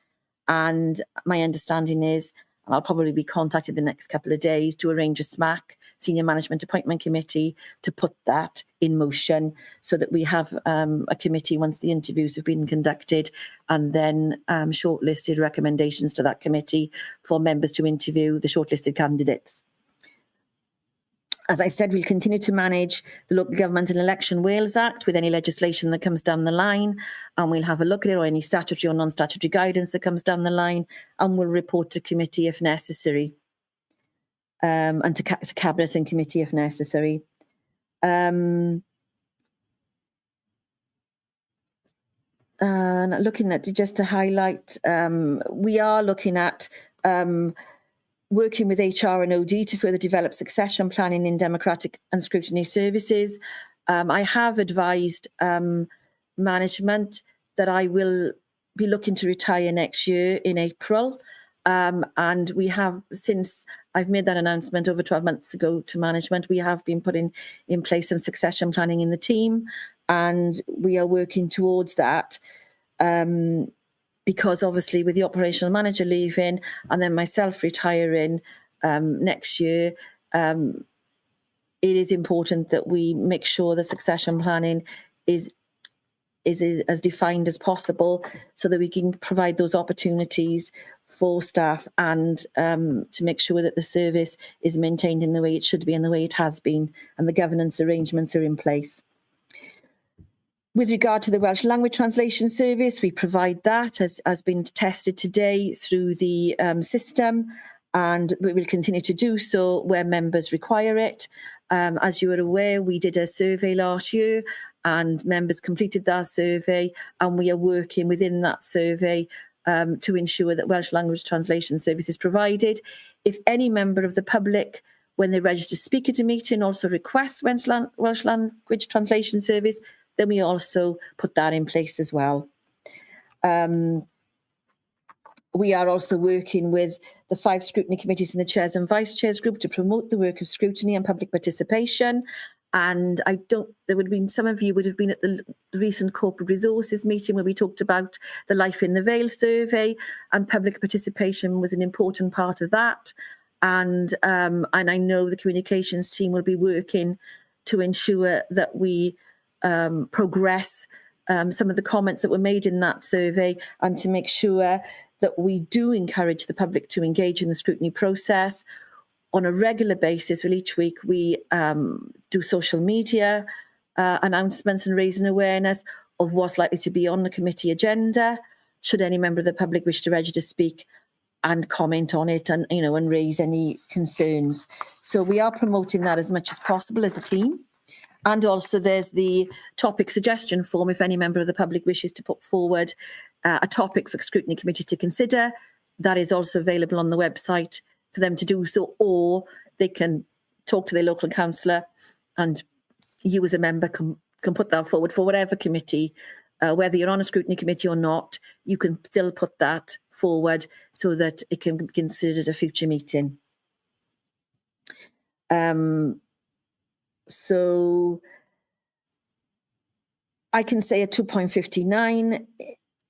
And my understanding is, and I'll probably be contacted the next couple of days to arrange a SMAC, Senior Management Appointment Committee, to put that in motion so that we have a committee once the interviews have been conducted, and then shortlisted recommendations to that committee for members to interview the shortlisted candidates. As I said, we'll continue to manage the Local Government and Election Wales Act with any legislation that comes down the line, and we'll have a look at it, or any statutory or non-statutory guidance that comes down the line, and we'll report to committee if necessary, and to Cabinet and committee if necessary. And looking at, just to highlight, we are looking at working with HR and OD to further develop succession planning in democratic and scrutiny services. I have advised management that I will be looking to retire next year in April. And we have, since I've made that announcement over 12 months ago to management, we have been putting in place some succession planning in the team, and we are working towards that. Because obviously with the operational manager leaving and then myself retiring next year, it is important that we make sure the succession planning is as defined as possible so that we can provide those opportunities for staff and to make sure that the service is maintained in the way it should be and the way it has been, and the governance arrangements are in place. With regard to the Welsh Language Translation Service, we provide that, as been tested today through the system, and we will continue to do so where members require it. As you are aware, we did a survey last year and members completed that survey, and we are working within that survey to ensure that Welsh Language Translation Service is provided. If any member of the public, when they register to speak at a meeting, also requests Welsh Language Translation Service, then we also put that in place as well. We are also working with the 5 scrutiny committees and the chairs and vice chairs group to promote the work of scrutiny and public participation. And there would have been, some of you would have been at the recent corporate resources meeting where we talked about the Life in the Vale survey, and public participation was an important part of that. And I know the communications team will be working to ensure that we progress some of the comments that were made in that survey, and to make sure that we do encourage the public to engage in the scrutiny process. on a regular basis, well, each week we do social media announcements and raising awareness of what's likely to be on the committee agenda. Should any member of the public wish to register to speak and comment on it, and and raise any concerns. So we are promoting that as much as possible as a team. And also there's the topic suggestion form if any member of the public wishes to put forward a topic for the scrutiny committee to consider. That is also available on the website for them to do so, or they can talk to their local councillor, and you as a member can put that forward for whatever committee. Whether you're on a scrutiny committee or not, you can still put that forward so that it can be considered a future meeting. So I can say at 2.59,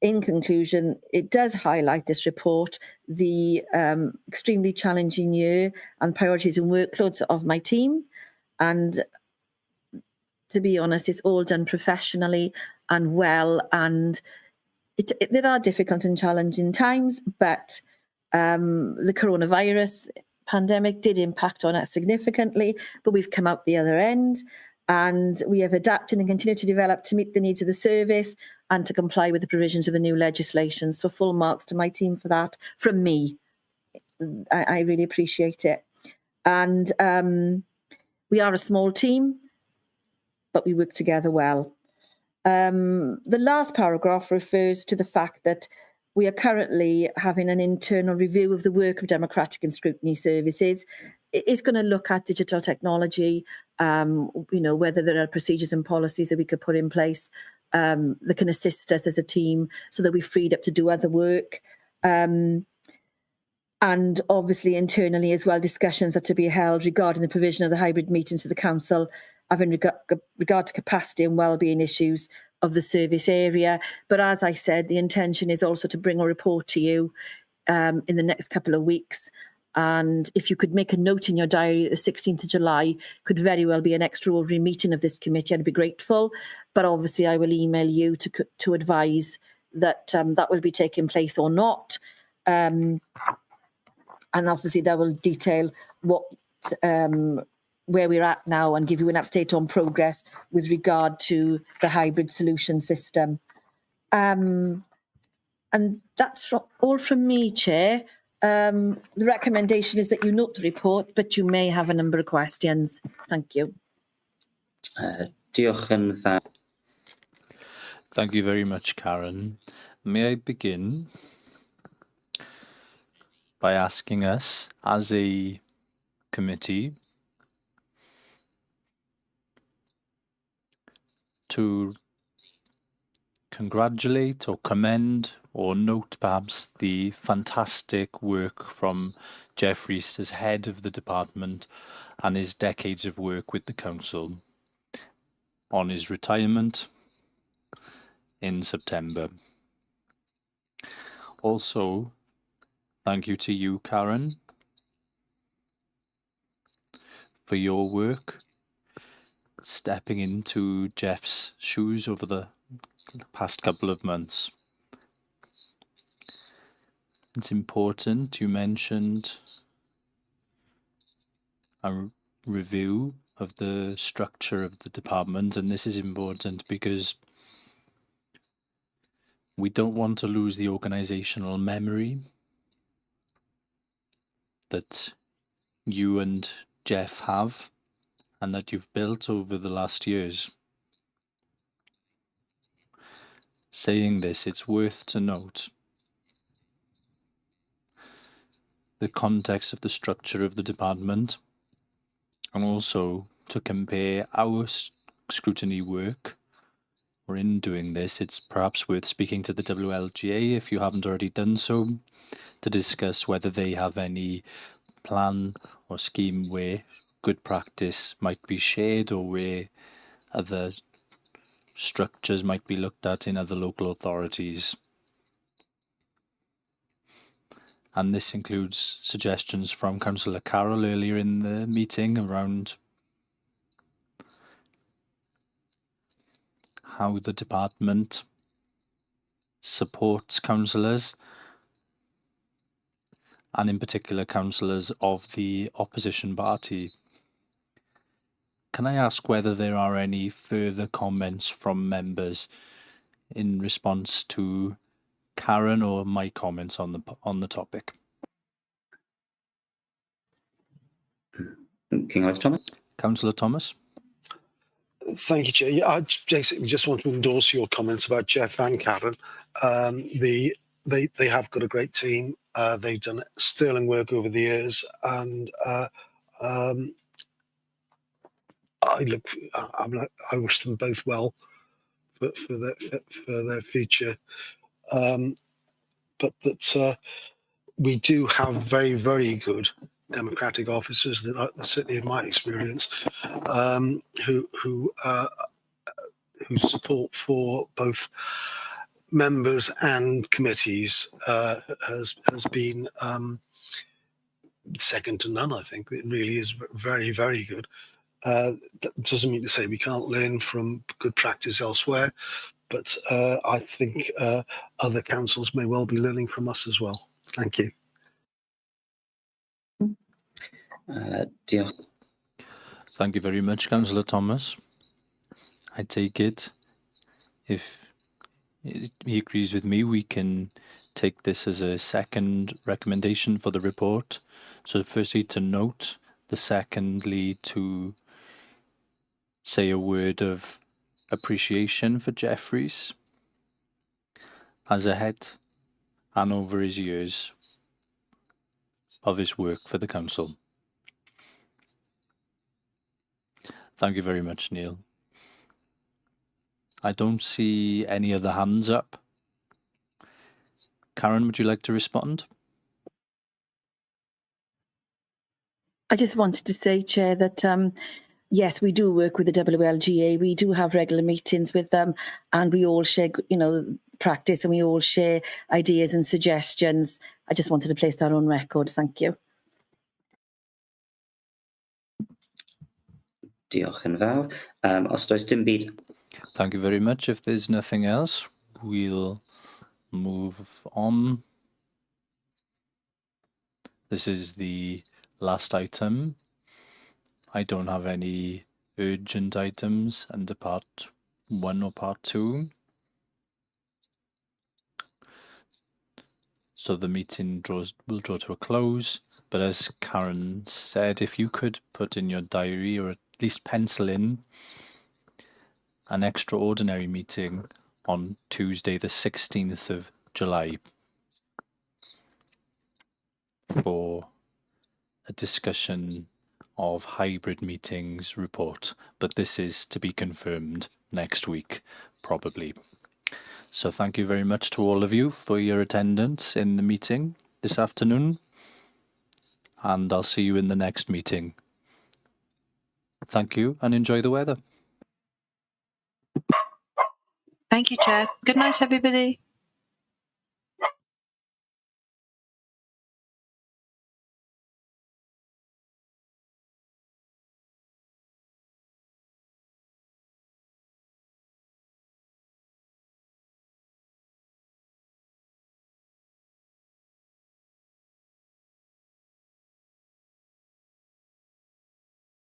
in conclusion, it does highlight, this report, the extremely challenging year and priorities and workloads of my team. And to be honest, it's all done professionally and well, and there are difficult and challenging times, but the coronavirus pandemic did impact on us significantly, but we've come out the other end, and we have adapted and continue to develop to meet the needs of the service and to comply with the provisions of the new legislation. So full marks to my team for that from me. I really appreciate it. And we are a small team, but we work together well. The last paragraph refers to the fact that we are currently having an internal review of the work of democratic and scrutiny services. It's going to look at digital technology, whether there are procedures and policies that we could put in place that can assist us as a team so that we're freed up to do other work. And obviously internally as well, discussions are to be held regarding the provision of the hybrid meetings for the council, having regard to capacity and wellbeing issues of the service area. But as I said, the intention is also to bring a report to you in the next couple of weeks. And if you could make a note in your diary, the 16th of July could very well be an extraordinary meeting of this committee. I'd be grateful. But obviously I will email you to advise that that will be taking place or not. And obviously that will detail what where we're at now and give you an update on progress with regard to the hybrid solution system. And that's all from me, Chair. The recommendation is that you note the report, but you may have a number of questions. Thank you. Diolch yn fawr. Thank you very much, Karen. May I begin by asking us, as a committee, to congratulate or commend or note perhaps the fantastic work from Jeff Rees as head of the department and his decades of work with the council on his retirement in September. Also, thank you to you, Karen, for your work stepping into Jeff's shoes over the past couple of months. It's important, you mentioned a review of the structure of the department, and this is important because we don't want to lose the organisational memory that you and Jeff have and that you've built over the last years. Saying this, it's worth to note the context of the structure of the department, and also to compare our scrutiny work, or in doing this, it's perhaps worth speaking to the WLGA if you haven't already done so, to discuss whether they have any plan or scheme where good practice might be shared or where other structures might be looked at in other local authorities. And this includes suggestions from Councillor Carroll earlier in the meeting around how the department supports councillors and in particular councillors of the opposition party. Can I ask whether there are any further comments from members in response to Karen or my comments on the topic? King Alex Thomas. Councillor Thomas. Thank you, Chair. Yeah, I basically just want to endorse your comments about Jeff and Karen. They have got a great team. They've done sterling work over the years, and I wish them both well for their future. But that we do have very, very good democratic officers that are, certainly in my experience, who support for both members and committees has been second to none. I think it really is very, very good. That doesn't mean to say we can't learn from good practice elsewhere, but I think other councils may well be learning from us as well. Thank you. Thank you very much, Councillor Thomas. I take it, if he agrees with me, we can take this as a second recommendation for the report. So firstly to note, the secondly to say a word of appreciation for Jeff Rees as a head and over his years of his work for the council. Thank you very much, Neil. I don't see any other hands up. Karen, would you like to respond? I just wanted to say, Chair, that yes, we do work with the WLGA. We do have regular meetings with them, and we all share, practice, and we all share ideas and suggestions. I just wanted to place that on record. Thank you. Diolch yn fawr. Os does dim byd. Thank you very much. If there's nothing else, we'll move on. This is the last item. I don't have any urgent items under part 1 or part 2. So the meeting will draw to a close. But as Karen said, if you could put in your diary or at least pencil in an extraordinary meeting on Tuesday the 16th of July for a discussion of hybrid meetings report, but this is to be confirmed next week, probably. So thank you very much to all of you for your attendance in the meeting this afternoon, and I'll see you in the next meeting. Thank you and enjoy the weather. Thank you, Chair. Good night, everybody.